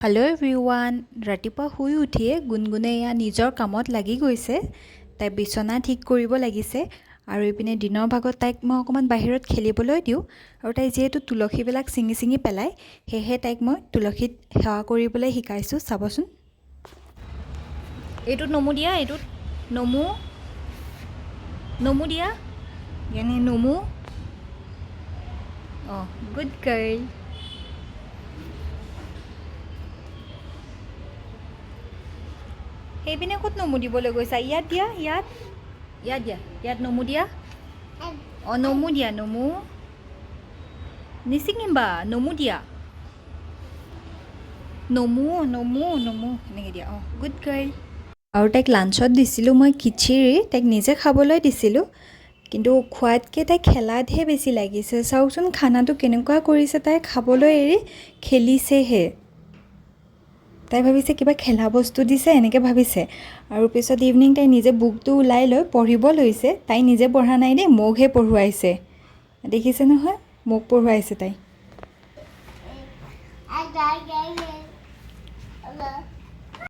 Hello' everyone. ৰাতিপুৱা শুই উঠিয়ে গুণগুণে এয়া নিজৰ কামত লাগি গৈছে। তাই বিচনা ঠিক কৰিব লাগিছে আৰু ইপিনে দিনৰ ভাগত তাইক মই অকণমান বাহিৰত খেলিবলৈ দিওঁ আৰু তাই যিহেতু তুলসীবিলাক ছিঙি ছিঙি পেলায়, সেয়েহে তাইক মই তুলসীত সেৱা কৰিবলৈ শিকাইছোঁ। চাবচোন, এইটোত নমু দিয়া, এইটোত নমু নমু দিয়া, ইয়ানে নমু। অঁ, গুড গাৰ্ল। সেইপিনে ক'ত নমু দিবলৈ গৈছা? ইয়াত দিয়া, ইয়াত ইয়াত দিয়া, ইয়াত নমু দিয়া। অঁ, নমু দিয়া, নমু নিচিঙিবা, নমু দিয়া, নমু নমু নমু এনেকৈ দিয়া। অঁ, গুড গাৰ্ল। আৰু তাইক লাঞ্চত দিছিলোঁ মই খিচিৰি, তাইক নিজে খাবলৈ দিছিলোঁ, কিন্তু খোৱাতকৈ তাই খেলাতহে বেছি লাগিছে। চাওকচোন খানাটো কেনেকুৱা কৰিছে, তাই খাবলৈ এৰি খেলিছেহে। তাই ভাবিছে কিবা খেলা বস্তু দিছে, এনেকৈ ভাবিছে। আৰু পিছত ইভিনিং তাই নিজে বুকটো ওলাই লৈ পঢ়িব লৈছে। তাই নিজে পঢ়া নাই দেই, মোকহে পঢ়ুৱাইছে। দেখিছে নহয়, মোক পঢ়ুৱাইছে তাই।